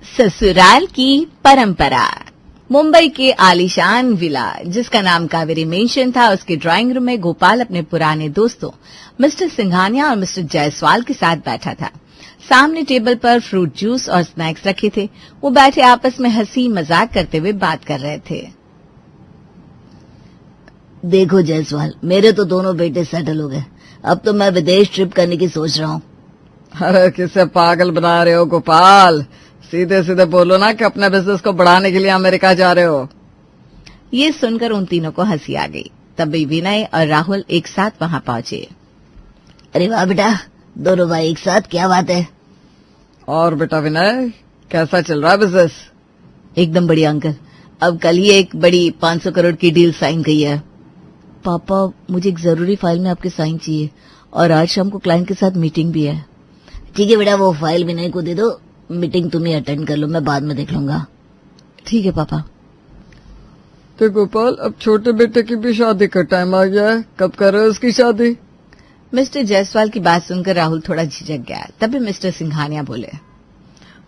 ससुराल की परंपरा। मुंबई के आलीशान विला जिसका नाम कावेरी मेंशन था, उसके ड्राइंग रूम में गोपाल अपने पुराने दोस्तों मिस्टर सिंघानिया और मिस्टर जायसवाल के साथ बैठा था। सामने टेबल पर फ्रूट जूस और स्नैक्स रखे थे। वो बैठे आपस में हंसी मजाक करते हुए बात कर रहे थे। देखो जायसवाल, मेरे तो दोनों बेटे सेटल हो गए। अब तो मैं विदेश ट्रिप करने की सोच रहा हूँ। अरे किसे पागल बना रहे हो गोपाल? सीधे सीधे बोलो ना कि अपने बिजनेस को बढ़ाने के लिए अमेरिका जा रहे हो। ये सुनकर उन तीनों को हंसी आ गई। तभी विनय और राहुल एक साथ वहां पहुंचे। अरे वाह बेटा, दोनों भाई एक साथ, क्या बात है। और बेटा विनय, कैसा चल रहा है बिजनेस? एकदम बढ़िया अंकल। अब कल ही एक बड़ी 500 करोड़ की डील साइन की है। पापा, मुझे एक जरूरी फाइल में आपके साइन चाहिए और आज शाम को क्लाइंट के साथ मीटिंग भी है। ठीक है बेटा, वो फाइल विनय को दे दो, मीटिंग तुम ही अटेंड कर लो, मैं बाद में देख लूंगा। ठीक है पापा। तो गोपाल, अब छोटे बेटे की भी शादी का टाइम आ गया है, कब कर रहे हो उसकी शादी? मिस्टर जायसवाल की बात सुनकर राहुल थोड़ा झिझक गया। तभी मिस्टर सिंघानिया बोले,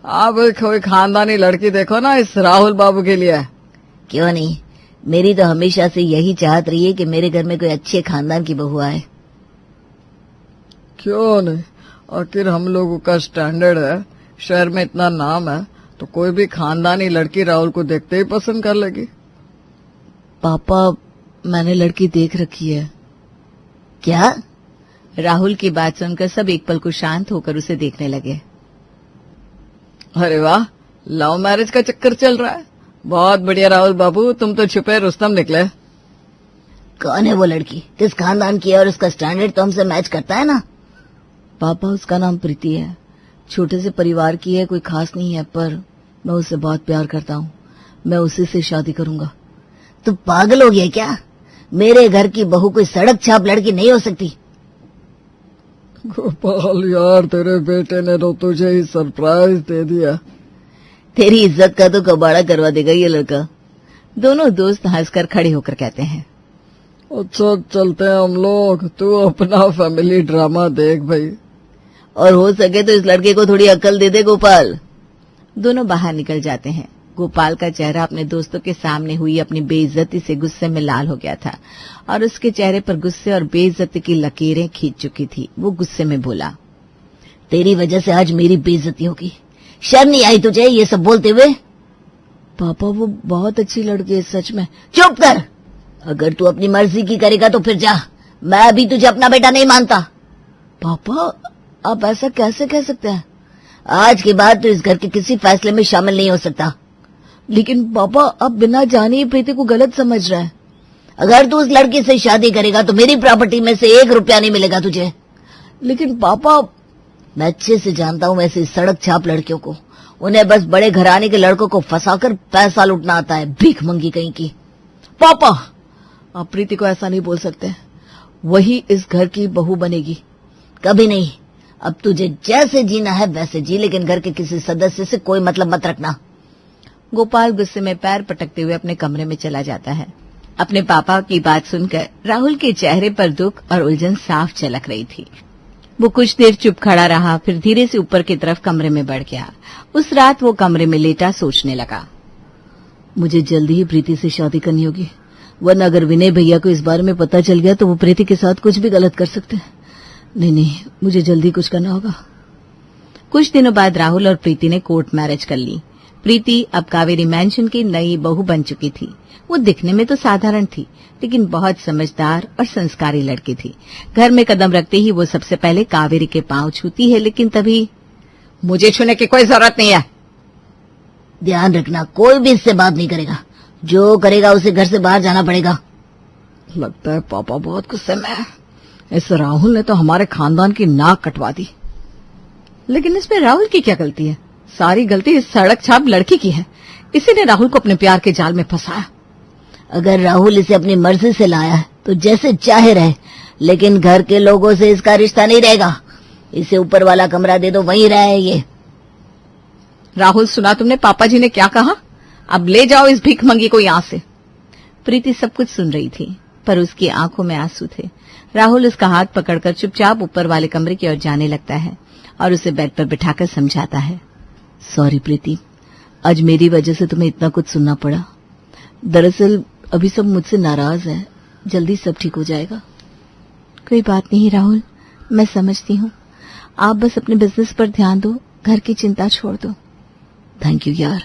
आप कोई खानदानी लड़की देखो ना इस राहुल बाबू के लिए। क्यों नहीं, मेरी तो हमेशा से यही चाहत रही है कि मेरे घर में कोई अच्छे खानदान की बहू आए। क्यों नहीं, आखिर हम लोगों का स्टैंडर्ड है, शहर में इतना नाम है, तो कोई भी खानदानी लड़की राहुल को देखते ही पसंद कर लेगी। पापा, मैंने लड़की देख रखी है। क्या? राहुल की बात सुनकर सब एक पल को शांत होकर उसे देखने लगे। अरे वाह, लव मैरिज का चक्कर चल रहा है। बहुत बढ़िया राहुल बाबू, तुम तो छुपे रुस्तम निकले। कौन है वो लड़की, किस खानदान की है और उसका स्टैंडर्ड तो हमसे मैच करता है ना? पापा, उसका नाम प्रीति है, छोटे से परिवार की है, कोई खास नहीं है, पर मैं उससे बहुत प्यार करता हूँ। मैं उसी से शादी करूंगा। तू पागल हो गया क्या? मेरे घर की बहू कोई सड़क छाप लड़की नहीं हो सकती। गोपाल यार, तेरे बेटे ने तो तुझे ही सरप्राइज दे दिया। तेरी इज्जत का तो कबाड़ा करवा देगा ये लड़का। दोनों दोस्त हंसकर खड़े होकर कहते हैं, अच्छा चलते हैं हम लोग, तू अपना फैमिली ड्रामा देख भाई। और हो सके तो इस लड़के को थोड़ी अक्ल दे दे गोपाल। दोनों बाहर निकल जाते हैं। गोपाल का चेहरा अपने दोस्तों के सामने हुई अपनी बेइज्जती से गुस्से में लाल हो गया था और उसके चेहरे पर गुस्से और बेइज्जती की लकीरें खींच चुकी थी। वो गुस्से में बोला, तेरी वजह से आज मेरी बेइज्जती होगी। शर्म नहीं आई तुझे ये सब बोलते हुए? पापा, वो बहुत अच्छी लड़की है सच में। चुप कर। अगर तू अपनी मर्जी की करेगा तो फिर जा, मैं अभी तुझे अपना बेटा नहीं मानता। पापा, आप ऐसा कैसे कह सकते हैं? आज के बाद तू इस घर के किसी फैसले में शामिल नहीं हो सकता। लेकिन पापा, आप बिना जाने ही प्रीति को गलत समझ रहे हैं। अगर तू उस लड़की से शादी करेगा तो मेरी प्रॉपर्टी में से 1 रुपया नहीं मिलेगा तुझे। लेकिन पापा, मैं अच्छे से जानता हूँ ऐसी सड़क छाप लड़कियों को। उन्हें बस बड़े घराने के लड़कों को फंसाकर पैसा लूटना आता है, भीख मंगी कहीं की। पापा, आप प्रीति को ऐसा नहीं बोल सकते। वही इस घर की बहू बनेगी। कभी नहीं। अब तुझे जैसे जीना है वैसे जी, लेकिन घर के किसी सदस्य से कोई मतलब मत रखना। गोपाल गुस्से में पैर पटकते हुए अपने कमरे में चला जाता है। अपने पापा की बात सुनकर राहुल के चेहरे पर दुख और उलझन साफ झलक रही थी। वो कुछ देर चुप खड़ा रहा, फिर धीरे से ऊपर की तरफ कमरे में बढ़ गया। उस रात वो कमरे में लेटा सोचने लगा, मुझे जल्दी ही प्रीति से शादी करनी होगी, वरना अगर विनय भैया को इस बारे में पता चल गया तो वो प्रीति के साथ कुछ भी गलत कर सकते हैं। नहीं, मुझे जल्दी कुछ करना होगा। कुछ दिनों बाद राहुल और प्रीति ने कोर्ट मैरिज कर ली। प्रीति अब कावेरी मैंशन की नई बहू बन चुकी थी। वो दिखने में तो साधारण थी, लेकिन बहुत समझदार और संस्कारी लड़की थी। घर में कदम रखते ही वो सबसे पहले कावेरी के पांव छूती है, लेकिन तभी, मुझे छूने की कोई जरूरत नहीं है। ध्यान रखना, कोई भी इससे बात नहीं करेगा। जो करेगा उसे घर से बाहर जाना पड़ेगा। लगता है पापा बहुत गुस्से में है। इस राहुल ने तो हमारे खानदान की नाक कटवा दी। लेकिन इसमें राहुल की क्या गलती है? सारी गलती इस सड़क छाप लड़की की है। इसी ने राहुल को अपने प्यार के जाल में फंसाया। अगर राहुल इसे अपनी मर्जी से लाया है तो जैसे चाहे रहे, लेकिन घर के लोगों से इसका रिश्ता नहीं रहेगा। इसे ऊपर वाला कमरा दे दो, वहीं रहे ये। राहुल, सुना तुमने पापा जी ने क्या कहा? अब ले जाओ इस भीख मंगी को यहाँ से। प्रीति सब कुछ सुन रही थी, पर उसकी आंखों में आंसू थे। राहुल उसका हाथ पकड़कर चुपचाप ऊपर वाले कमरे की ओर जाने लगता है और उसे बेड पर बिठाकर समझाता है, सॉरी प्रीति, आज मेरी वजह से तुम्हें इतना कुछ सुनना पड़ा। दरअसल अभी सब मुझसे नाराज है, जल्दी सब ठीक हो जाएगा। कोई बात नहीं राहुल, मैं समझती हूँ। आप बस अपने बिजनेस पर ध्यान दो, घर की चिंता छोड़ दो। थैंक यू यार,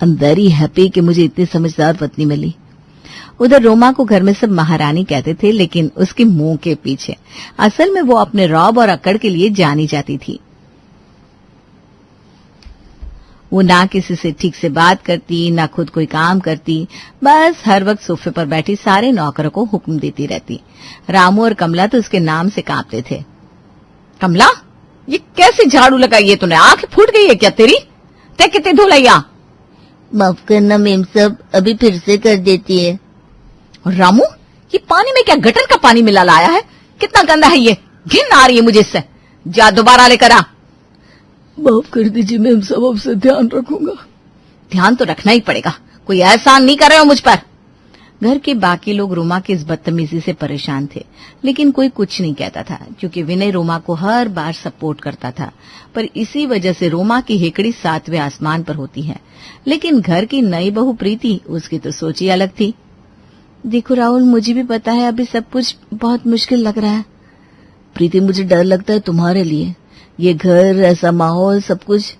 आई एम वेरी हैप्पी कि मुझे इतनी समझदार पत्नी मिली। उधर रोमा को घर में सब महारानी कहते थे, लेकिन उसके मुंह के पीछे असल में वो अपने रौब और अक्कड़ के लिए जानी जाती थी। वो ना किसी से ठीक से बात करती, ना खुद कोई काम करती, बस हर वक्त सोफे पर बैठी सारे नौकरों को हुक्म देती रहती। रामू और कमला तो उसके नाम से कांपते थे। कमला, ये कैसे झाड़ू लगाई है तूने? आंख फूट गई है क्या तेरी? ते कितने धुलैया? माफ करना मेम साहब, अभी फिर से कर देती है। और रामू, ये पानी में क्या गटर का पानी मिला लाया है? कितना गंदा है ये, घिन आ रही है मुझे इससे। जा दोबारा लेकर आ। माफ कर दीजिए मेम साहब, अब से ध्यान रखूंगा। ध्यान तो रखना ही पड़ेगा, कोई एहसान नहीं कर रहे हो मुझ पर। घर के बाकी लोग रोमा की इस बदतमीजी से परेशान थे, लेकिन कोई कुछ नहीं कहता था, क्योंकि विनय रोमा को हर बार सपोर्ट करता था। पर इसी वजह से रोमा की हेकड़ी 7वें आसमान पर होती है। लेकिन घर की नई बहू प्रीति, उसकी तो सोच ही अलग थी। देखो राहुल, मुझे भी पता है अभी सब कुछ बहुत मुश्किल लग रहा है। प्रीति, मुझे डर लगता है तुम्हारे लिए, ये घर, ऐसा माहौल, सब कुछ।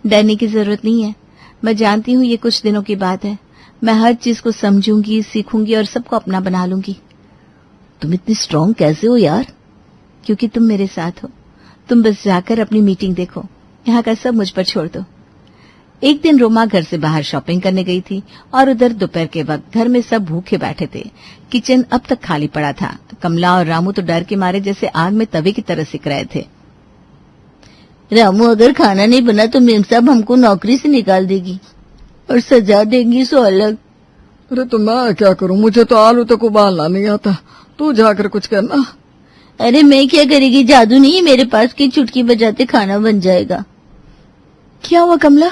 डरने की जरूरत नहीं है, मैं जानती हूँ ये कुछ दिनों की बात है। मैं हर चीज को समझूंगी, सीखूंगी और सबको अपना बना लूंगी। तुम इतनी स्ट्रांग कैसे हो यार? क्योंकि तुम मेरे साथ हो। तुम बस जाकर अपनी मीटिंग देखो, यहाँ का सब मुझ पर छोड़ दो। एक दिन रोमा घर से बाहर शॉपिंग करने गई थी और उधर दोपहर के वक्त घर में सब भूखे बैठे थे। किचन अब तक खाली पड़ा था। कमला और रामू तो डर के मारे जैसे आग में तवे की तरह सिक रहे थे। रामू, अगर खाना नहीं बना तो मेम साहब हमको नौकरी से निकाल देगी और सजा देंगी सो अलग। अरे तो मैं क्या करूं, मुझे तो आलू तक उबालना नहीं आता, तू जाकर कुछ करना। अरे मैं क्या करेगी, जादू नहीं है मेरे पास कि चुटकी बजाते खाना बन जाएगा। क्या हुआ कमला?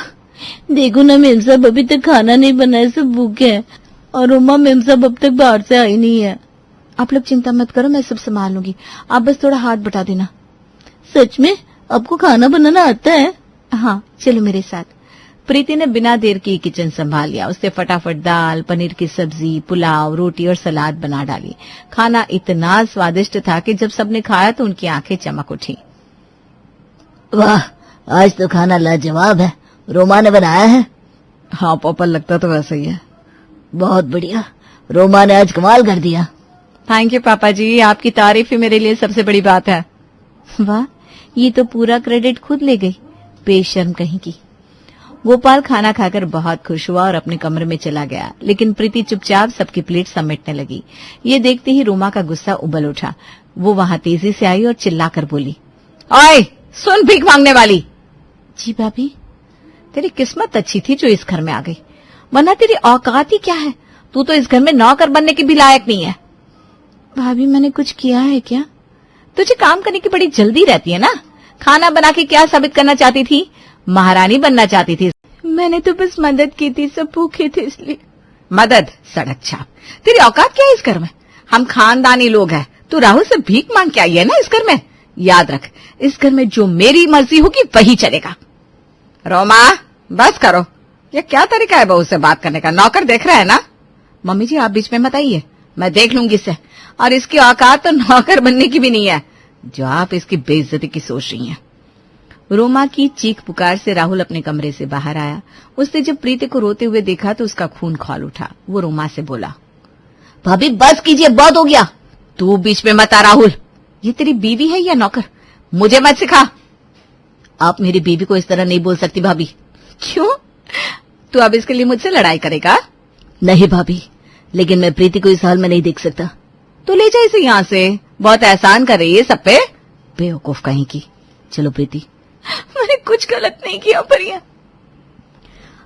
देखो ना मेम साहब, अभी तक खाना नहीं बना है, सब भूखे हैं और रोमा मेम साहब अब तक बाहर से आई नहीं है। आप लोग चिंता मत करो, मैं सब संभाल लूंगी, आप बस थोड़ा हाथ बटा देना। सच में? आपको खाना बनाना आता है? हाँ, चलो मेरे साथ। प्रीति ने बिना देर की किचन संभाल लिया। उसने फटाफट दाल, पनीर की सब्जी, पुलाव, रोटी और सलाद बना डाली। खाना इतना स्वादिष्ट था कि जब सबने खाया तो उनकी आंखें चमक उठी। वाह, आज तो खाना लाजवाब है। रोमा ने बनाया है? हाँ पापा, लगता तो वैसा ही है। बहुत बढ़िया, रोमा ने आज कमाल कर दिया। थैंक यू पापा जी, आपकी तारीफ ही मेरे लिए सबसे बड़ी बात है। वाह, ये तो पूरा क्रेडिट खुद ले गई, बेशर्म कहीं की। गोपाल खाना खाकर बहुत खुश हुआ और अपने कमरे में चला गया, लेकिन प्रीति चुपचाप सबकी प्लेट समेटने लगी। ये देखते ही रोमा का गुस्सा उबल उठा। वो वहां तेजी से आई और चिल्लाकर बोली, ओए सुन भीख मांगने वाली। जी भाभी, तेरी किस्मत अच्छी थी जो इस घर में आ गई, वरना तेरी औकात ही क्या है? तू तो इस घर में नौकर बनने की भी लायक नहीं है। भाभी, मैंने कुछ किया है क्या? तुझे काम करने की बड़ी जल्दी रहती है ना। खाना बना के क्या साबित करना चाहती थी? महारानी बनना चाहती थी। मैंने तो बस मदद की थी, सब भूखे थे इसलिए। मदद? सड़क छाप। तेरी औकात क्या है इस घर में? हम खानदानी लोग हैं, तू राहुल से भीख मांग के आई है ना इस घर में। याद रख, इस घर में जो मेरी मर्जी होगी वही चलेगा। रोमा, बस करो, ये क्या तरीका है बहू से बात करने का? नौकर देख रहा है ना। मम्मी जी, आप बीच में मत आइए, मैं देख लूंगी इसे। और इसकी औकात तो नौकर बनने की भी नहीं है जो आप इसकी बेइज्जती की सोच रही हैं। रोमा की चीख पुकार से राहुल अपने कमरे से बाहर आया। उसने जब प्रीति को रोते हुए देखा तो उसका खून खौल उठा। वो रोमा से बोला, भाभी बस कीजिए, बहुत हो गया। तू बीच में मत आ राहुल, ये तेरी बीवी है या नौकर? मुझे मत सिखा। आप मेरी बीवी को इस तरह नहीं बोल सकती भाभी। क्यों? तू अब इसके लिए मुझसे लड़ाई करेगा? नहीं भाभी, लेकिन मैं प्रीति को इस हाल में नहीं देख सकता। तो ले जा इसे यहाँ से, बहुत एहसान कर रही है सब पे। बेवकूफ कहीं की। चलो प्रीति। मैंने कुछ गलत नहीं किया प्रिया।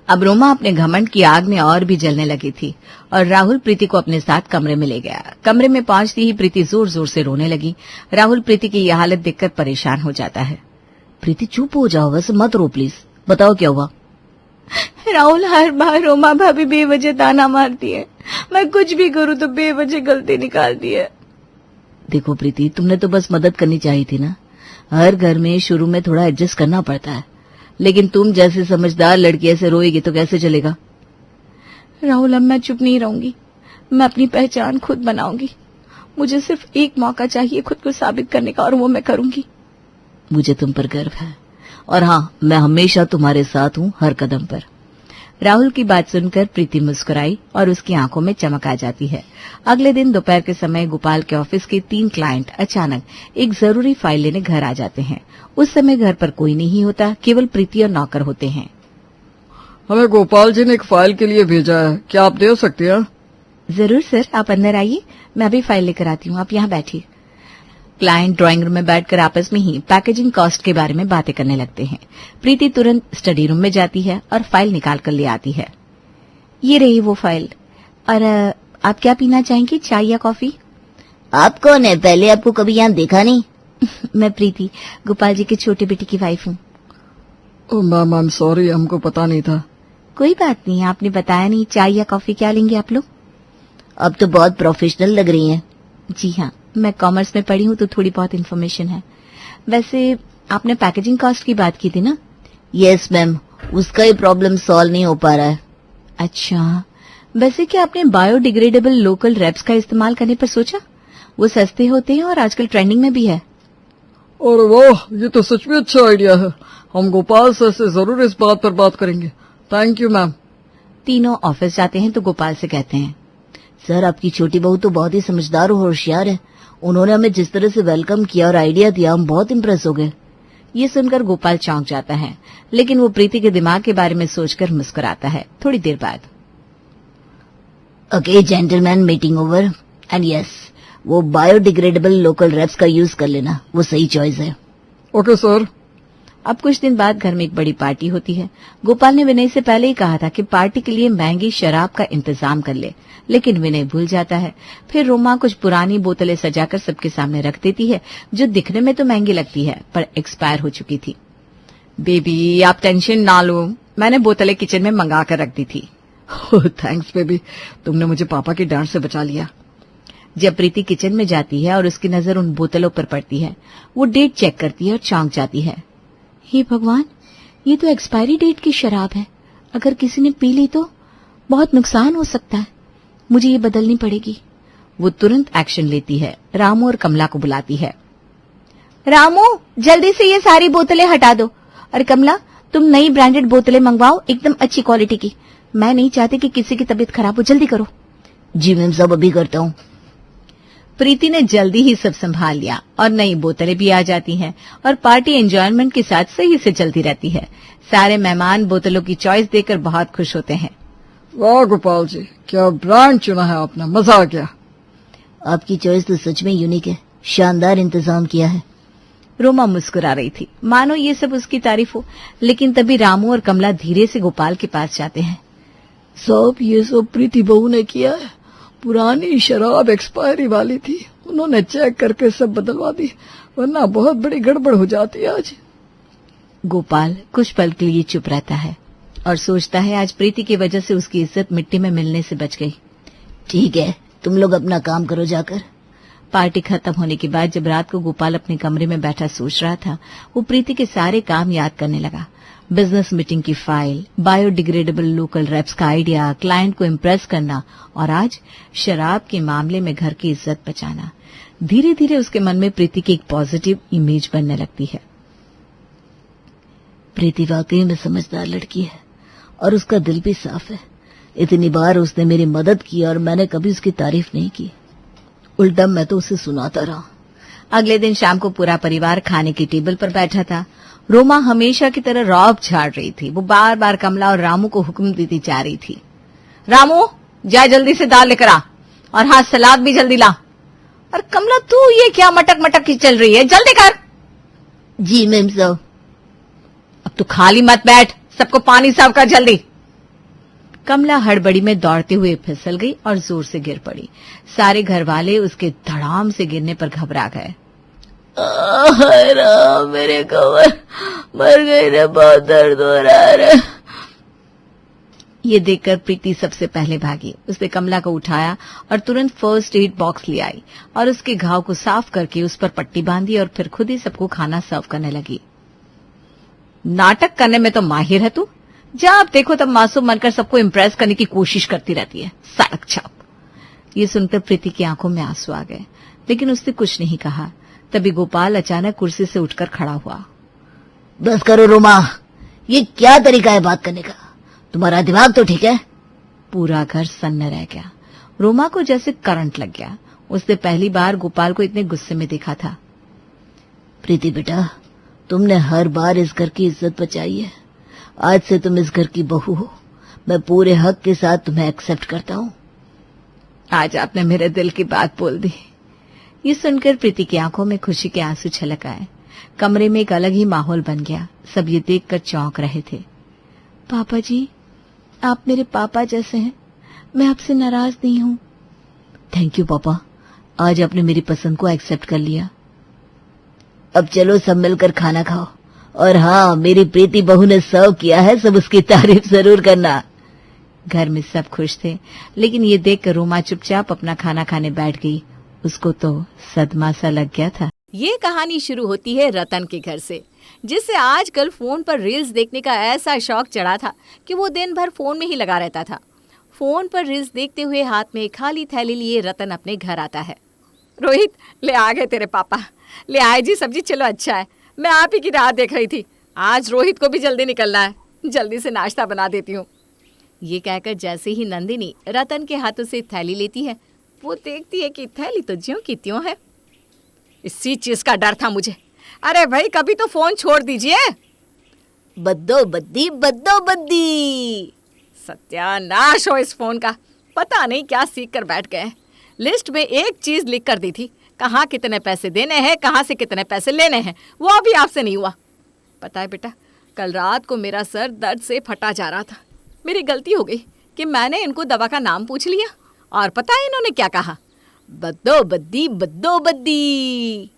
अब रोमा अपने घमंड की आग में और भी जलने लगी थी और राहुल प्रीति को अपने साथ कमरे में ले गया। कमरे में पहुंचती ही प्रीति जोर जोर से रोने लगी। राहुल प्रीति की यह हालत देखकर परेशान हो जाता है। प्रीति चुप हो जाओ, वैसे मत रो प्लीज, बताओ क्या हुआ? राहुल, हर बार रोमा भाभी बेवजह ताना मारती है, मैं कुछ भी करूं तो बेवजह गलती निकालती है। देखो प्रीति, तुमने तो बस मदद करनी चाहिए थी ना। हर घर में शुरू में थोड़ा एडजस्ट करना पड़ता है, लेकिन तुम जैसे समझदार लड़की ऐसे रोएगी तो कैसे चलेगा? राहुल, अब मैं चुप नहीं रहूंगी। मैं अपनी पहचान खुद बनाऊंगी। मुझे सिर्फ एक मौका चाहिए खुद को साबित करने का, और वो मैं करूंगी। मुझे तुम पर गर्व है, और हाँ, मैं हमेशा तुम्हारे साथ हूँ हर कदम पर। राहुल की बात सुनकर प्रीति मुस्कुराई और उसकी आंखों में चमक आ जाती है। अगले दिन दोपहर के समय गोपाल के ऑफिस के 3 क्लाइंट अचानक एक जरूरी फाइल लेने घर आ जाते हैं। उस समय घर पर कोई नहीं होता, केवल प्रीति और नौकर होते हैं। हमें गोपाल जी ने एक फाइल के लिए भेजा है, क्या आप दे सकते हैं? जरूर सर, आप अंदर आइए, मैं अभी फाइल लेकर आती हूँ, आप यहाँ बैठिए। क्लाइंट ड्राइंग रूम में बैठकर आपस में ही पैकेजिंग कॉस्ट के बारे में बातें करने लगते हैं। प्रीति तुरंत स्टडी रूम में जाती है और फाइल निकाल कर ले आती है। ये रही वो फाइल। और आप क्या पीना चाहेंगी, चाय या कॉफी? आप कौन है? पहले आपको कभी यहाँ देखा नहीं। मैं प्रीति, गोपाल जी के छोटे बेटे की वाइफ हूँ। ओह मैम, आई एम सॉरी, हमको पता नहीं था। कोई बात नहीं, आपने बताया नहीं। चाय या कॉफी क्या लेंगे आप लोग? अब तो बहुत प्रोफेशनल लग रही हैं। जी हाँ, मैं कॉमर्स में पढ़ी हूँ तो थोड़ी बहुत इन्फॉर्मेशन है। वैसे आपने पैकेजिंग कॉस्ट की बात की थी ना? यस मैम, उसका ही प्रॉब्लम सॉल्व नहीं हो पा रहा है। अच्छा, वैसे क्या आपने बायोडिग्रेडेबल लोकल रैप्स का इस्तेमाल करने पर सोचा? वो सस्ते होते हैं और आजकल ट्रेंडिंग में भी है। और वाह, ये तो सच में अच्छा आइडिया है। हम गोपाल सर से जरूर इस बात पर बात करेंगे। Thank you ma'am. तीनों ऑफिस जाते हैं तो गोपाल से कहते हैं, सर आपकी छोटी बहू तो बहुत ही समझदार और होशियार है। उन्होंने हमें जिस तरह से वेलकम किया और आइडिया दिया, हम बहुत इम्प्रेस हो गए। ये सुनकर गोपाल चौंक जाता है, लेकिन वो प्रीति के दिमाग के बारे में सोचकर मुस्कुराता है। थोड़ी देर बाद, okay gentleman, meeting over. And yes, वो बायोडिग्रेडेबल लोकल रैप्स का यूज कर लेना, वो सही चॉइस है। Okay sir. अब कुछ दिन बाद घर में एक बड़ी पार्टी होती है। गोपाल ने विनय से पहले ही कहा था कि पार्टी के लिए महंगी शराब का इंतजाम कर ले, लेकिन विनय भूल जाता है। फिर रोमा कुछ पुरानी बोतलें सजाकर सबके सामने रख देती है, जो दिखने में तो महंगी लगती है पर एक्सपायर हो चुकी थी। बेबी, आप टेंशन ना लो, मैंने बोतलें किचन में मंगा कर रख दी थी। थैंक्स बेबी, तुमने मुझे पापा की डांट से बचा लिया। जब प्रीति किचन में जाती है और उसकी नजर उन बोतलों पर पड़ती है, वो डेट चेक करती है और चौंक जाती है। हे भगवान, ये तो एक्सपायरी डेट की शराब है। अगर किसी ने पी ली तो बहुत नुकसान हो सकता है। मुझे ये बदलनी पड़ेगी। वो तुरंत एक्शन लेती है। रामू और कमला को बुलाती है। रामू, जल्दी से ये सारी बोतलें हटा दो। और कमला, तुम नई ब्रांडेड बोतलें मंगवाओ, एकदम अच्छी क्वालिटी की। मैं नहीं चाहती कि किसी की तबीयत खराब हो। जल्दी करो। जी मैम, सब अभी करता हूँ। प्रीति ने जल्दी ही सब संभाल लिया और नई बोतलें भी आ जाती हैं और पार्टी एंजॉयमेंट के साथ सही से चलती रहती है। सारे मेहमान बोतलों की चॉइस देकर बहुत खुश होते हैं। वाह गोपाल जी, क्या ब्रांड चुना है आपने, मजा आ गया। आपकी चॉइस तो सच में यूनिक है, शानदार इंतजाम किया है। रोमा मुस्कुरा रही थी, मानो ये सब उसकी तारीफ हो। लेकिन तभी रामू और कमला धीरे से गोपाल के पास जाते हैं। सब ये सब प्रीति बहू ने किया है। पुरानी शराब एक्सपायरी वाली थी, उन्होंने चेक करके सब बदलवा दी, वरना बहुत बड़ी गड़बड़ हो जाती आज। गोपाल कुछ पल के लिए चुप रहता है और सोचता है आज प्रीति की वजह से उसकी इज्जत मिट्टी में मिलने से बच गई। ठीक है, तुम लोग अपना काम करो जाकर। पार्टी खत्म होने के बाद जब रात को गोपाल अपने कमरे में बैठा सोच रहा था, वो प्रीति के सारे काम याद करने लगा। बिजनेस मीटिंग की फाइल, बायोडिग्रेडेबल लोकल रैप्स का आइडिया, क्लाइंट को इम्प्रेस करना और आज शराब के मामले में घर की इज्जत बचाना। धीरे धीरे उसके मन में प्रीति की एक पॉजिटिव इमेज बनने लगती है। प्रीति वाकई में समझदार लड़की है और उसका दिल भी साफ है। इतनी बार उसने मेरी मदद की और मैंने कभी उसकी तारीफ नहीं की, उल्टा मैं तो उसे सुनाता रहा। अगले दिन शाम को पूरा परिवार खाने की टेबल पर बैठा था। रोमा हमेशा की तरह रौब झाड़ रही थी। वो बार बार कमला और रामू को हुक्म देती जा रही थी। रामू, जा जल्दी से दाल लेकर आ, और हाँ, सलाद भी जल्दी ला। और कमला, तू ये क्या मटक मटक की चल रही है, जल्दी कर। जी मैम साहब। अब तू खाली मत बैठ, सबको पानी सर्व कर जल्दी। कमला हड़बड़ी में दौड़ते हुए फिसल गई और जोर से गिर पड़ी। सारे घर वाले उसके धड़ाम से गिरने पर घबरा गए। मेरे कमर मर गई रे, बहुत दर्द हो रहा है। ये देखकर प्रीति सबसे पहले भागी। उसने कमला को उठाया और तुरंत फर्स्ट एड बॉक्स ले आई और उसके घाव को साफ करके उस पर पट्टी बांधी और फिर खुद ही सबको खाना सर्व करने लगी। नाटक करने में तो माहिर है तू। जब देखो तब मासूम बनकर सबको इम्प्रेस करने की कोशिश करती रहती है, सड़क छाप। ये सुनकर प्रीति की आंखों में आंसू आ गए, लेकिन उसने कुछ नहीं कहा। तभी गोपाल अचानक कुर्सी से उठकर खड़ा हुआ। बस करो रोमा, ये क्या तरीका है बात करने का? तुम्हारा दिमाग तो ठीक है? पूरा घर सन्न रह गया। रोमा को जैसे करंट लग गया। उसने पहली बार गोपाल को इतने गुस्से में देखा था। प्रीति बेटा, तुमने हर बार इस घर की इज्जत बचाई है। आज से तुम इस घर की बहू हो। मैं पूरे हक के साथ तुम्हें एक्सेप्ट करता हूँ। आज आपने मेरे दिल की बात बोल दी। ये सुनकर प्रीति की आंखों में खुशी के आंसू छलक आए। कमरे में एक अलग ही माहौल बन गया। सब ये देखकर चौंक रहे थे। पापा जी, आप मेरे पापा जैसे हैं। मैं आपसे नाराज नहीं हूँ। थैंक यू पापा, आज आपने मेरी पसंद को एक्सेप्ट कर लिया। अब चलो सब मिलकर खाना खाओ। और हाँ, मेरी प्रीति बहू ने सर्व किया है, सब उसकी तारीफ जरूर करना। घर में सब खुश थे, लेकिन ये देखकर रोमा चुपचाप अपना खाना खाने बैठ गई। उसको तो सदमा सा लग गया था। ये कहानी शुरू होती है रतन के घर से, जिससे आजकल फोन पर रील्स देखने का ऐसा शौक चढ़ा था कि वो दिन भर फोन में ही लगा रहता था। फोन पर रील्स देखते हुए हाथ में खाली थैली लिए रतन अपने घर आता है। रोहित, ले आ गए तेरे पापा। ले आए जी सब्जी, चलो अच्छा है। मैं आप ही की राह देख रही थी। आज रोहित को भी जल्दी निकलना है, जल्दी से नाश्ता बना देती हूँ। ये कहकर जैसे ही नंदिनी रतन के हाथों से थैली लेती है, वो देखती है कि थैली तो ज्यों की त्यों है। इसी चीज का डर था मुझे। अरे भाई, कभी तो फोन छोड़ दीजिए। बद्दो बद्दी बद्दो बद्दी। सत्यानाश हो इस फोन का। पता नहीं क्या सीख कर बैठ गए। लिस्ट में एक चीज लिख कर दी थी, कहाँ कितने पैसे देने हैं, कहाँ से कितने पैसे लेने हैं, वो अभी आपसे नहीं हुआ। पता है बेटा, कल रात को मेरा सर दर्द से फटा जा रहा था। मेरी गलती हो गई कि मैंने इनको दवा का नाम पूछ लिया। और पता है इन्होंने क्या कहा? बद्दो बद्दी बद्दो बद्दी।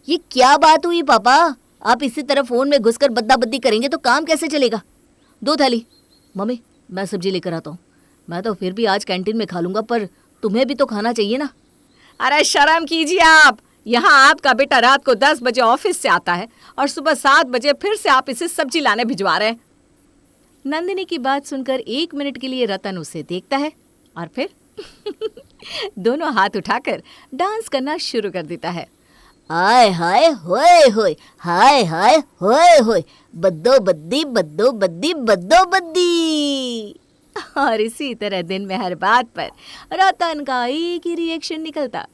ये क्या बात हुई पापा? आप इसी तरह फोन में घुसकर बद्दा बद्दी करेंगे तो काम कैसे चलेगा? दो थैली। मम्मी, मैं सब्जी लेकर आता हूँ। मैं तो फिर भी आज कैंटीन में खा लूंगा, पर तुम्हें भी तो खाना चाहिए ना। अरे शर्म कीजिए आप। यहाँ आपका बेटा रात को 10 बजे ऑफिस से आता है और सुबह 7 बजे फिर से आप इसे सब्जी लाने भिजवा रहे हैं। नंदिनी की बात सुनकर 1 मिनट के लिए रतन उसे देखता है और फिर दोनों हाथ उठाकर डांस करना शुरू कर देता है। आय हाय होए होए, हाय हाय होए होए, बद्दो बद्दी बद्दो बद्दी बद्दो बद्दी। और इसी तरह दिन में हर बात पर रतन का एक ही रिएक्शन निकलता।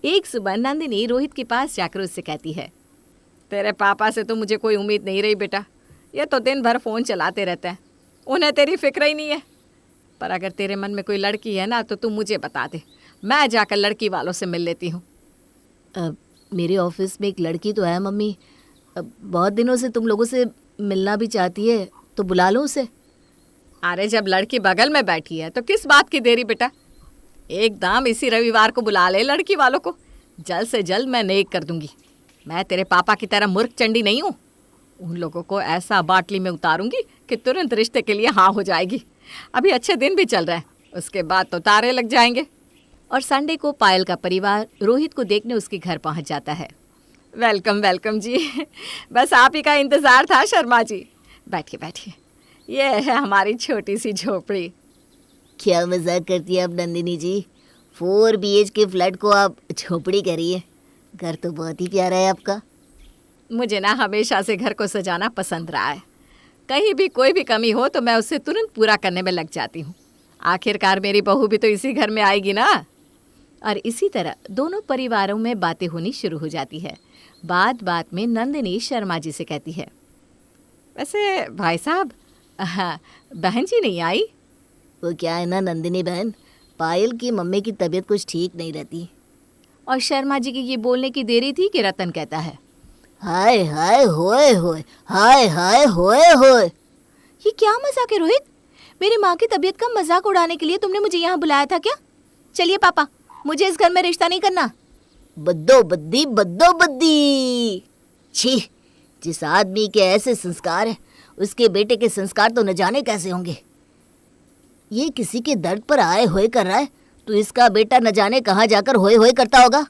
एक सुबह नंदिनी रोहित के पास जाकर उससे कहती है, तेरे पापा से तो मुझे कोई उम्मीद नहीं रही बेटा। ये तो दिन भर फोन चलाते रहते हैं, उन्हें तेरी फिक्र ही नहीं है। पर अगर तेरे मन में कोई लड़की है ना, तो तू मुझे बता दे, मैं जाकर लड़की वालों से मिल लेती हूँ। मेरे ऑफिस में एक लड़की तो है मम्मी। बहुत दिनों से तुम लोगों से मिलना भी चाहती है, तो बुला लो उसे। अरे जब लड़की बगल में बैठी है तो किस बात की देरी बेटा। एकदम इसी रविवार को बुला ले लड़की वालों को। जल्द से जल्द मैं नेक कर दूंगी। मैं तेरे पापा की तरह मूर्ख चंडी नहीं हूँ। उन लोगों को ऐसा बाटली में उतारूंगी कि तुरंत रिश्ते के लिए हाँ हो जाएगी। अभी अच्छे दिन भी चल रहे हैं, उसके बाद तो तारे लग जाएंगे। और संडे को पायल का परिवार रोहित को देखने उसके घर पहुंच जाता है। वेलकम वेलकम जी। बस आप ही का इंतज़ार था शर्मा जी। बैठिए बैठिए, ये है हमारी छोटी सी झोपड़ी। क्या मजाक करती है आप नंदिनी जी? 4 BHK फ्लैट को आप झोपड़ी करिए। घर तो बहुत ही प्यारा है आपका। मुझे ना हमेशा से घर को सजाना पसंद रहा है। कहीं भी कोई भी कमी हो तो मैं उसे तुरंत पूरा करने में लग जाती हूँ। आखिरकार मेरी बहू भी तो इसी घर में आएगी ना। और इसी तरह दोनों परिवारों में बातें होनी शुरू हो जाती है। बात बात में नंदिनी शर्मा जी से कहती है, वैसे भाई साहब, हाँ, बहन जी नहीं आई? वो क्या है ना नंदिनी बहन, पायल की मम्मी की तबीयत कुछ ठीक नहीं रहती। और शर्मा जी की ये बोलने की देरी थी कि रतन कहता है, हाय हाय होए होए, हाय हाय होए होए। ये क्या मजाक है रोहित? मेरी माँ की तबीयत का मजाक उड़ाने के लिए तुमने मुझे यहाँ बुलाया था क्या? चलिए पापा, मुझे इस घर में रिश्ता नहीं करना। बद्दो बद्दी बद्दो बद्दी। छी, जिस आदमी के ऐसे संस्कार है, उसके बेटे के संस्कार तो न जाने कैसे होंगे। ये किसी के दर्द पर आए होए कर रहा है, तो इसका बेटा न जाने कहाँ जाकर होए होए करता होगा।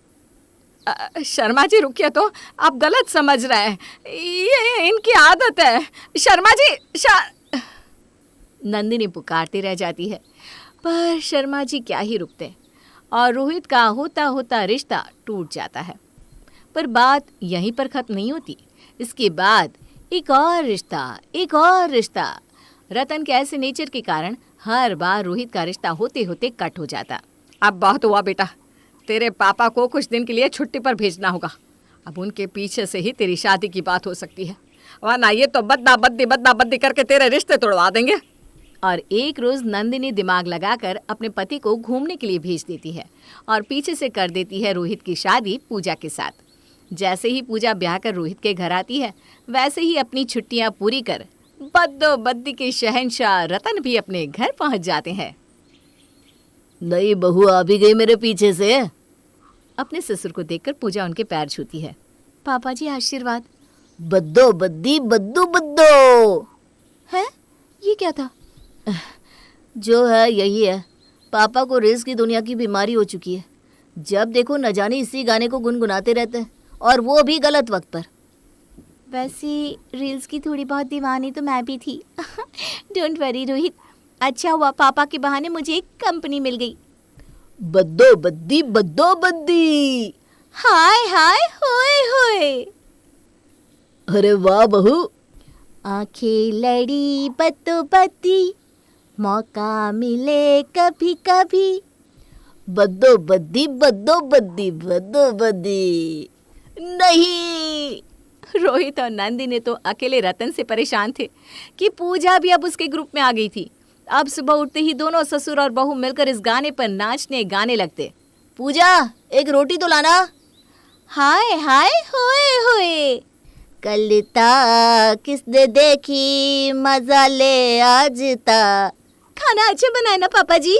शर्मा जी रुकिए, तो आप गलत समझ रहे हैं, ये इनकी आदत है। शर्मा जी नंदिनी पुकारती रह जाती है, पर शर्मा जी क्या ही रुकते और रोहित का होता होता रिश्ता टूट जाता है। पर बात यहीं पर खत्म नहीं होती। इसके बाद एक और रिश्ता। रतन के ऐसे नेचर के कारण हर बार रोहित का रिश्ता होते होते कट हो जाता। अब बहुत हुआ बेटा, तेरे पापा को कुछ दिन के लिए छुट्टी पर भेजना होगा। अब उनके पीछे से ही तेरी शादी की बात हो सकती है, वरना ये तो बद्दा-बद्दी करके तेरे रिश्ते तोड़वा देंगे। और एक रोज नंदिनी दिमाग लगाकर अपने पति को घूमने के लिए भेज देती है और पीछे से कर देती है रोहित की शादी पूजा के साथ। जैसे ही पूजा ब्याह कर रोहित के घर आती है, वैसे ही अपनी छुट्टियां पूरी कर बद्दो-बद्दी के शहंशाह रतन भी अपने घर पहुंच जाते हैं। नई बहू आ भी गई मेरे पीछे से। अपने ससुर को देखकर पूजा उनके पैर छूती है। पापा जी आशीर्वाद। बद्दो बद्दी बद्दू बद्दो। है ये क्या था? जो है यही है। पापा को रेस की दुनिया की बीमारी हो चुकी है। जब देखो न जाने इसी गाने को गुनगुनाते रहते हैं, और वो भी गलत वक्त पर। वैसे रील्स की थोड़ी बहुत दीवानी तो मैं भी थी। डोंट वरी रोहित, अच्छा हुआ पापा के बहाने मुझे एक कंपनी मिल गई। बद्दो बद्दी। हाय हाय होए होए। अरे वाह बहू। आंखें लड़ी बद्दो बद्दी, मौका मिले कभी कभी। बद्दो बद्दी नहीं। रोहित और नंदिनी तो अकेले रतन से परेशान थे कि पूजा भी अब उसके ग्रुप में आ गई थी। अब सुबह उठते ही दोनों ससुर और बहू मिलकर इस गाने पर नाचने गाने लगते। पूजा एक रोटी तो लाना। हाय हाय होए होए। कलिता किसने देखी मजा ले आज ता। खाना अच्छा बनाए ना पापा जी।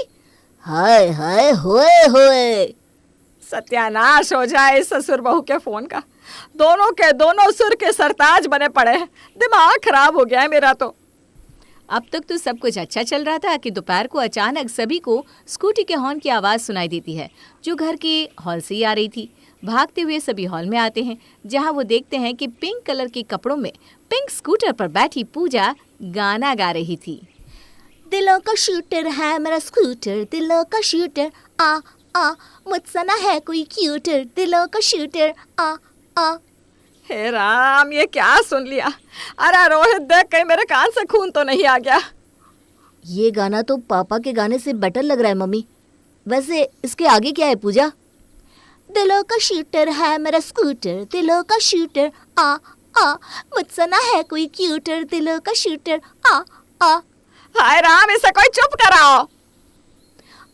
हाय हाय होए होए। सत्यानाश हो जाए इस ससुर बहू के फोन का। दोनों के दोनों सुर के सरताज बने पड़े हैं। दिमाग खराब हो गया है मेरा तो। अब तक तो सब कुछ अच्छा चल रहा था कि दोपहर को अचानक सभी को स्कूटी के हॉर्न की आवाज़ सुनाई देती है, जो घर के हॉल से ही आ रही थी। भागते हुए सभी हॉल में आते हैं, जहां वो देखते हैं कि पिंक कलर के कपड़ों में पिंक स्कूटर पर बैठी पूजा गाना गा रही थी। दिलों का शूटर है मेरा स्कूटर, दिलों का शूटर आ आ, मुझसे ना है कोई क्यूटर, दिलों का शूटर आ आ। हे राम, ये क्या सुन लिया। अरे रोहित देख, कहीं मेरे कान से खून तो नहीं आ गया। ये गाना तो पापा के गाने से बेटर लग रहा है मम्मी। वैसे इसके आगे क्या है पूजा? दिलों का शूटर है मेरा स्कूटर, दिलों का शूटर आ आ, मुझसे ना है कोई क्यूटर, दिलों का शूटर आ आ। हाय राम, इसे कोई चुप कराओ।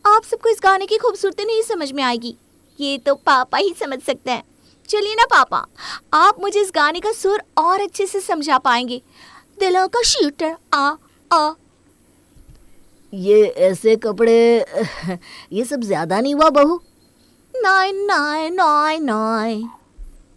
आप सबको इस गाने की खूबसूरती नहीं समझ में आएगी, ये तो पापा ही समझ सकते हैं। चलिए ना पापा, आप मुझे इस गाने का सुर और अच्छे से समझा पाएंगे। दिलों का शूटर आ आ। ये ऐसे कपड़े ये सब ज्यादा नहीं हुआ बहू? नाय नाय नाय नाय।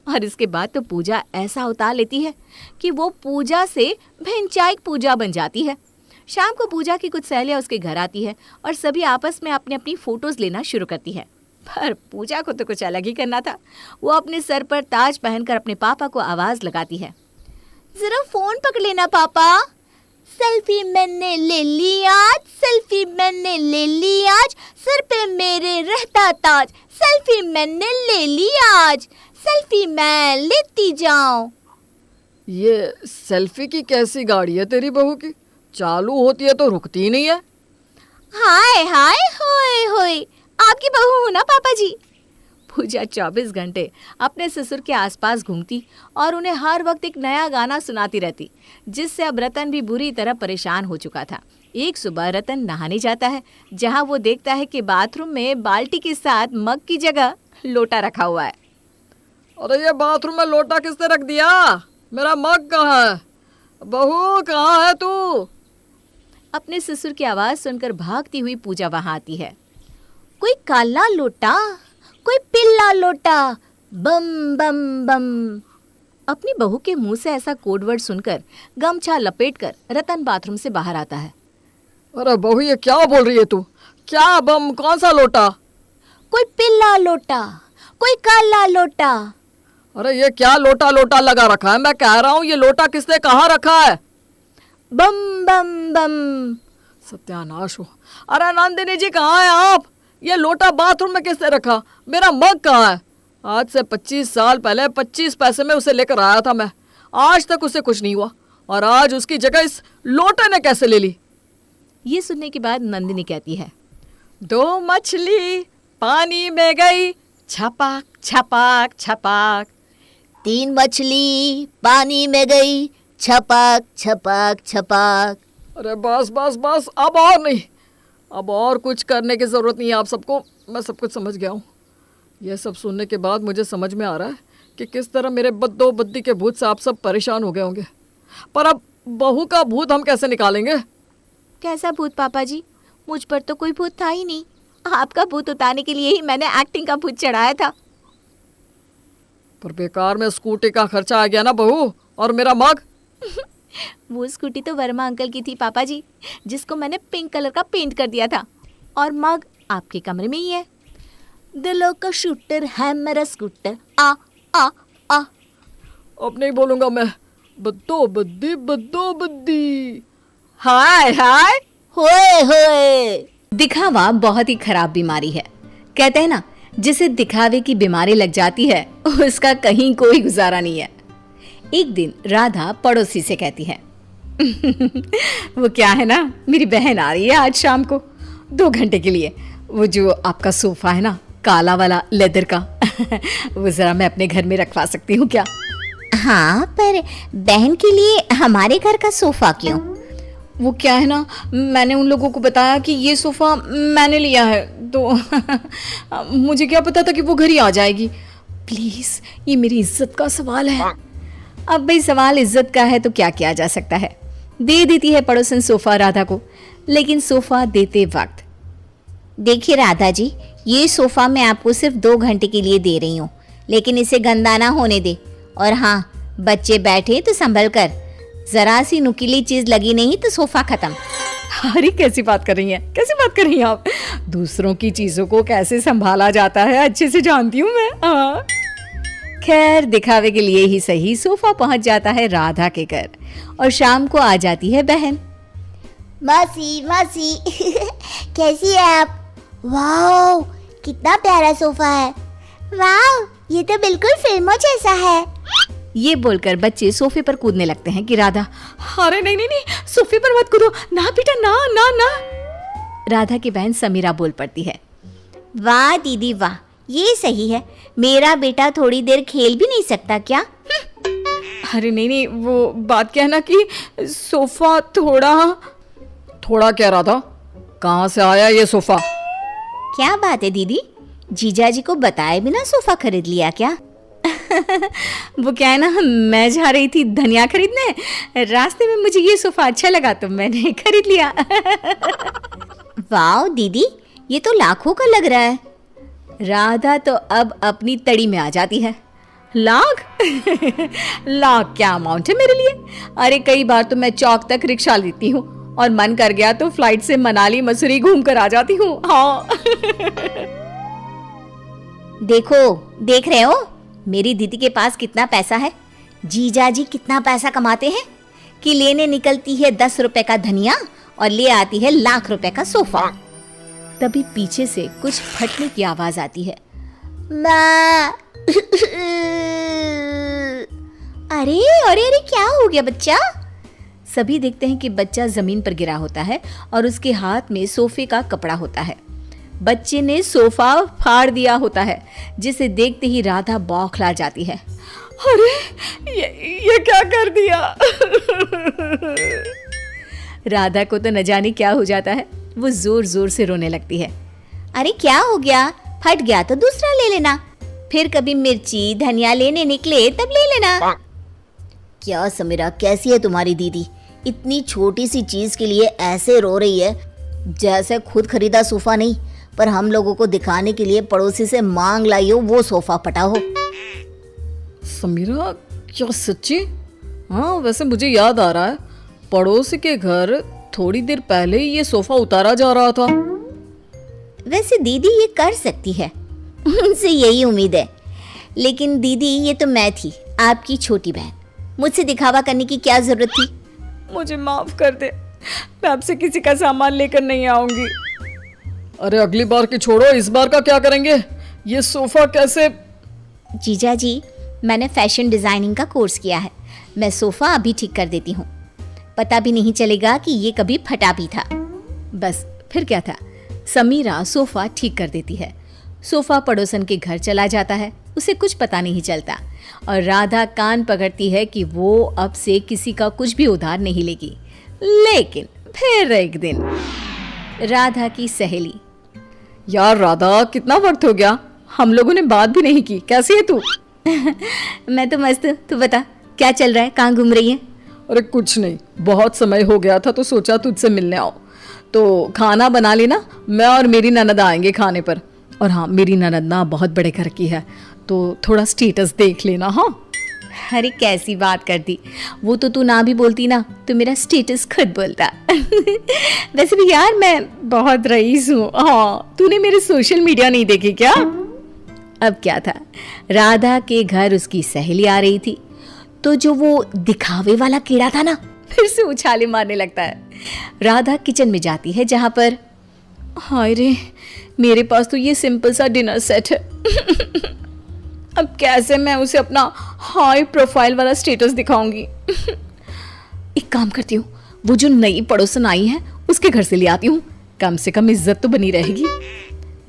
और इसके बाद तो पूजा ऐसा उतार लेती है कि वो पूजा से भेंचाइक पूजा बन जाती है। शाम को पूजा की कुछ सहेलियां उसके घर आती है और सभी आपस में अपनी अपनी फोटोज लेना शुरू करती है। पर पूजा को तो कुछ अलग ही करना था। वो अपने सर पर ताज पहनकर अपने पापा को आवाज लगाती है, जरा फोन पकड़ लेना पापा। सेल्फी मैंने ले ली आज, सेल्फी मैंने ले ली आज, सर पे मेरे रहता ताज, सेल्फी मैंने ले ली आज, सेल्फी मैं लेती जाऊं। ये सेल्फी की कैसी गाड़ी है तेरी बहू की? चालू होती है तो रुकती ही नहीं है। हाय हाय होए होए, आपकी बहू हूं ना पापा जी। पूजा 24 घंटे अपने ससुर के आसपास घूमती और उन्हें हर वक्त एक नया गाना सुनाती रहती, जिससे अब रतन भी बुरी तरह परेशान हो चुका था। एक सुबह रतन नहाने जाता है, जहां वो देखता है कि बाथरूम में बाल्टी के साथ मग की जगह लोटा रखा हुआ है। अरे ये बाथरूम में लोटा किसने रख दिया? मेरा मग कहाँ है? बहू कहाँ है तू? अपने ससुर की आवाज सुनकर भागती हुई पूजा वहां आती है। कोई काला लोटा, कोई पिल्ला लोटा, बम बम बम। अपनी बहू के मुंह से ऐसा कोड वर्ड सुनकर गमछा लपेटकर रतन बाथरूम से बाहर आता है। अरे बहू, ये क्या बोल रही है तू? क्या बम? कौन सा लोटा? कोई पिल्ला लोटा, कोई काला लोटा। अरे ये क्या लोटा लोटा लगा रखा है? मैं कह रहा हूँ ये लोटा किसने कहाँ रखा है? बम बम बम। सत्यानाश हो। अरे नंदिनी जी कहाँ हैं आप? ये लोटा बाथरूम में किसने रखा? मेरा मग कहाँ है? आज से 25 साल पहले 25 पैसे में उसे लेकर आया था मैं। आज तक उसे कुछ नहीं हुआ और आज उसकी जगह इस लोटे ने कैसे ले ली? ये सुनने के बाद नंदिनी कहती है, 2 मछली पानी में गई, छपाक छपाक छपाक। 3 मछली पानी में गई, छपाक छपाक छपाक। अरे बस बस बस, अब और नहीं, अब और कुछ करने की ज़रूरत नहीं है आप सबको। मैं सब कुछ समझ गया हूँ। यह सब सुनने के बाद मुझे समझ में आ रहा है कि किस तरह मेरे बद्दो बद्दी के भूत से आप सब परेशान हो गए होंगे। पर अब बहू का भूत हम कैसे निकालेंगे? कैसा भूत पापा जी? मुझ पर तो कोई भूत था ही नहीं। आपका भूत उतारने के लिए ही मैंने एक्टिंग का भूत चढ़ाया था। पर बेकार में स्कूटी का खर्चा आ गया ना बहू, और मेरा मग। वो स्कूटी तो वर्मा अंकल की थी पापा जी, जिसको मैंने पिंक कलर का पेंट कर दिया था। और मग आपके कमरे में ही है। दिलों का शूटर है मेरा स्कूटर, आ आ आ। अब नहीं बोलूंगा मैं। बद्दो बद्दी बद्दो बद्दी। हाय हाय होए होए। दिखावा बहुत ही खराब बीमारी है। कहते हैं ना, जिसे दिखावे की बीमारी लग जाती है उसका कहीं कोई गुजारा नहीं है। एक दिन राधा पड़ोसी से कहती है, वो क्या है ना, मेरी बहन आ रही है आज शाम को 2 घंटे के लिए। वो जो आपका सोफा है ना, काला वाला लेदर का वो जरा मैं अपने घर में रखवा सकती हूँ क्या? हाँ, पर बहन के लिए हमारे घर का सोफा क्यों? वो क्या है ना, मैंने उन लोगों को बताया कि ये सोफा मैंने लिया है, तो मुझे क्या पता था कि वो घर ही आ जाएगी। प्लीज, ये मेरी इज्जत का सवाल है। अब भाई सवाल इज्जत का है तो क्या किया जा सकता है। दे देती है पड़ोसन सोफा राधा को, लेकिन सोफा देते वक्त, देखिए राधा जी, ये सोफा मैं आपको सिर्फ 2 घंटे के लिए दे रही हूँ, लेकिन इसे गंदा ना होने दे। और हाँ, बच्चे बैठे तो संभल कर, जरा सी नुकीली चीज लगी नहीं तो सोफा खत्म। अरे कैसी बात कर रही हैं, कैसी बात कर रही हैं आप? दूसरों की चीजों को कैसे संभाला जाता है अच्छे से जानती हूँ मैं। हाँ, खैर दिखावे के लिए ही सही सोफा पहुंच जाता है राधा के घर और शाम को आ जाती है बहन। मासी मासी कैसी है आप? वाओ, कितना प्यारा सोफा है। वाओ, ये तो बिल्कुल फिल्मों जैसा है। ये बोलकर बच्चे सोफे पर कूदने लगते हैं कि राधा, अरे नहीं नहीं नहीं, सोफे पर मत कूदो ना बेटा, ना ना ना। राधा की बहन समीरा बोल पड़ती है, वाह दीदी वाह, ये सही है। मेरा बेटा थोड़ी देर खेल भी नहीं सकता क्या? अरे नहीं नहीं, वो बात क्या है ना कि सोफा थोड़ा कह रहा था, कहाँ से आया ये सोफा? क्या बात है दीदी, जीजा जी को बताए बिना सोफा खरीद लिया क्या? वो क्या है ना, मैं जा रही थी धनिया खरीदने, रास्ते में मुझे ये सोफा अच्छा लगा तो मैंने खरीद लिया। वाह दीदी, ये तो लाखों का लग रहा है। राधा तो अब अपनी तड़ी में आ जाती है। लाख? लाख क्या अमाउंट है मेरे लिए? अरे कई बार तो मैं चौक तक रिक्शा लेती हूँ और मन कर गया तो फ्लाइट से मनाली मसूरी घूम कर आ जाती हूँ। हाँ। देख रहे हो मेरी दीदी के पास कितना पैसा है? जीजा जी कितना पैसा कमाते हैं कि लेने निकलती है 10 रुपए का धनिया और ले आती है लाख रुपए का सोफा। तभी पीछे से कुछ फटने की आवाज आती है। माँ। अरे अरे अरे, क्या हो गया बच्चा? सभी देखते हैं कि बच्चा जमीन पर गिरा होता है और उसके हाथ में सोफे का कपड़ा होता है। बच्चे ने सोफा फाड़ दिया होता है, जिसे देखते ही राधा बौखला जाती है। अरे ये क्या कर दिया? राधा को तो न जाने क्या हो जाता है, वो जोर जोर से रोने लगती है। अरे क्या हो गया? फट गया तो दूसरा ले लेना, फिर कभी मिर्ची धनिया लेने निकले तब ले लेना। क्या समीरा, कैसी है तुम्हारी दीदी? इतनी छोटी सी चीज के लिए ऐसे रो रही है जैसे खुद खरीदा सोफा नहीं, पर हम लोगों को दिखाने के लिए पड़ोसी से मांग लाई हो वो सोफा पटा हो। समीरा, क्या सच्ची? हाँ, वैसे मुझे याद आ रहा है, पड़ोसी के घर थोड़ी देर पहले ही ये सोफा उतारा जा रहा था। वैसे दीदी ये कर सकती है, उनसे यही उम्मीद है। लेकिन दीदी, ये तो मैं थी, आपकी छोटी बहन। मुझसे दिखावा करने की क्या जरूरत थी? मुझे माफ कर दे, मैं आपसे किसी का सामान लेकर नहीं आऊंगी। अरे अगली बार की छोड़ो, इस बार का क्या करेंगे? ये सोफा कैसे? जीजा जी, मैंने फैशन डिजाइनिंग का कोर्स किया है। मैं सोफा अभी ठीक कर देती हूँ। पता भी नहीं चलेगा कि ये कभी फटा भी था। बस फिर क्या था, समीरा सोफा ठीक कर देती है। सोफा पड़ोसन के घर चला जाता है, उसे कुछ पता नहीं चलता। और राधा कान पकड़ती है कि वो अब से किसी का कुछ भी उधार नहीं लेगी। लेकिन फिर एक दिन राधा की सहेली, यार राधा, कितना वक्त हो गया, हम लोगों ने बात भी नहीं की। कैसी है तू? मैं तो मस्त हूँ। तू बता, क्या चल रहा है? कहाँ घूम रही है? अरे कुछ नहीं, बहुत समय हो गया था तो सोचा तुझसे मिलने आओ। तो खाना बना लेना, मैं और मेरी ननद आएंगे खाने पर। और हाँ, मेरी ननद ना बहुत बड़े घर की है, तो थोड़ा स्टेटस देख लेना। हाँ अरे कैसी बात कर दी, वो तो तू ना भी बोलती ना तो मेरा स्टेटस खुद बोलता। वैसे भी यार मैं बहुत रईस हूँ। हाँ, तूने मेरे सोशल मीडिया नहीं देखे क्या? अब क्या था, राधा के घर उसकी सहेली आ रही थी, तो जो वो दिखावे वाला कीड़ा था ना, फिर से उछाले मारने लगता है। राधा किचन में जाती है जहां पर, हाय रे, मेरे पास तो ये सिंपल सा डिनर सेट है। अब कैसे मैं उसे अपना हाई प्रोफाइल वाला स्टेटस दिखाऊंगी? एक काम करती हूँ, वो जो नई पड़ोसन आई है उसके घर से ले आती हूँ, कम से कम इज्जत तो बनी रहेगी।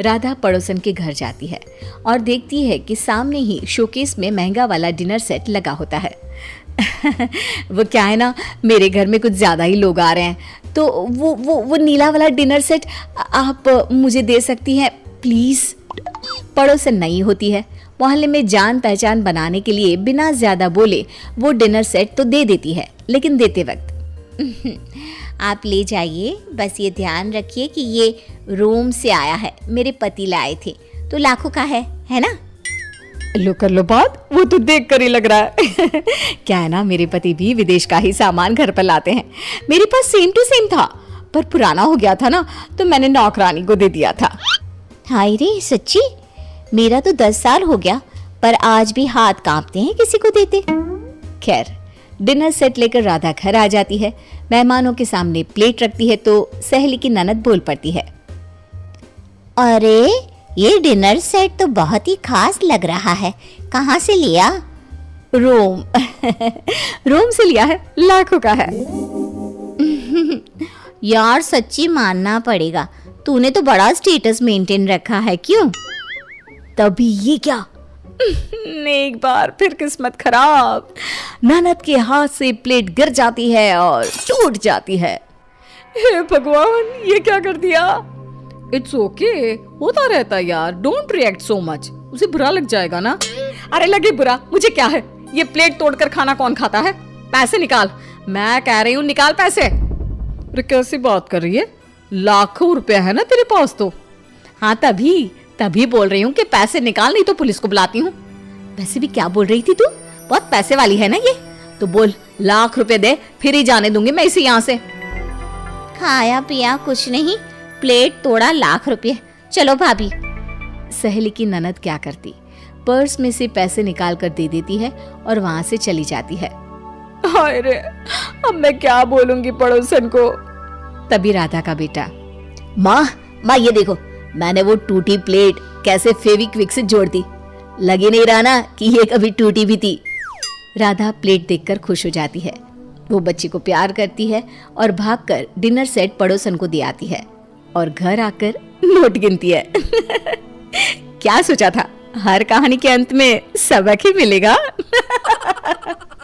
राधा पड़ोसन के घर जाती है और देखती है कि सामने ही शोकेस में महंगा वाला डिनर सेट लगा होता है। वो क्या है ना, मेरे घर में कुछ ज़्यादा ही लोग आ रहे हैं, तो वो नीला वाला डिनर सेट आप मुझे दे सकती हैं प्लीज़? पड़ोसन नई होती है, मोहल्ले में जान पहचान बनाने के लिए बिना ज़्यादा बोले वो डिनर सेट तो दे देती है, लेकिन देते वक्त आप ले जाइए, बस ये ध्यान रखिए कि ये रोम से आया है, मेरे पति लाए थे, तो लाखों का है ना? लो कर लो बात, वो तो देख कर ही लग रहा है। क्या है ना, मेरे पति भी विदेश का ही सामान घर पर लाते हैं। मेरे पास सेम टू सेम था, पर पुराना हो गया था ना, तो मैंने नौकरानी को दे दिया था। हाय रे, सच्ची? मेरा तो 10 साल हो गया, पर आज भी हाथ कांपते हैं किसी को देते। खैर, डिनर सेट लेकर राधा घर आ जाती है। मेहमानों के सामने प्लेट रखती है तो सहेली की ननद बोल पड़ती है, अरे ये डिनर सेट तो बहुत ही खास लग रहा है, कहाँ से लिया? रोम। रोम से लिया है, लाखों का है। यार सच्ची मानना पड़ेगा, तूने तो बड़ा स्टेटस मेंटेन रखा है। क्यों? तभी ये क्या, एक बार फिर किस्मत खराब, ननद के हाथ से प्लेट गिर जाती है और टूट जाती है। हे भगवान, ये क्या कर दिया? इट्स ओके, होता रहता है यार, डोंट रिएक्ट सो मच, उसे बुरा लग जाएगा ना। अरे लगे बुरा, मुझे क्या है, ये प्लेट तोड़कर खाना कौन खाता है? पैसे निकाल, मैं कह रही हूँ निकाल पैसे। अरे कैसी बात कर रही है, लाखों रुपया है ना तेरे पास तो। हाँ तभी बोल रही हूँ कि पैसे निकाल, नहीं तो पुलिस को बुलाती हूँ। वैसे भी क्या बोल रही थी तू, बहुत पैसे वाली है ना ये, तो बोल लाख रुपए दे, फिर ही जाने दूंगी मैं इसे यहाँ से। खाया पिया कुछ नहीं, प्लेट तोड़ा लाख रुपए। चलो भाभी। सहेली की ननद क्या करती, पर्स में से पैसे निकाल कर दे देती है और वहां से चली जाती है। हाय रे, अब मैं क्या बोलूंगी पड़ोसन को। तभी राधा का बेटा, माँ ये देखो, मैंने वो टूटी प्लेट कैसे फेविक्विक से जोड़ दी, लगे नहीं रहा ना कि ये कभी टूटी भी थी। राधा प्लेट देखकर खुश हो जाती है, वो बच्ची को प्यार करती है और भागकर डिनर सेट पड़ोसन को दे आती है और घर आकर नोट गिनती है। क्या सोचा था, हर कहानी के अंत में सबक ही मिलेगा।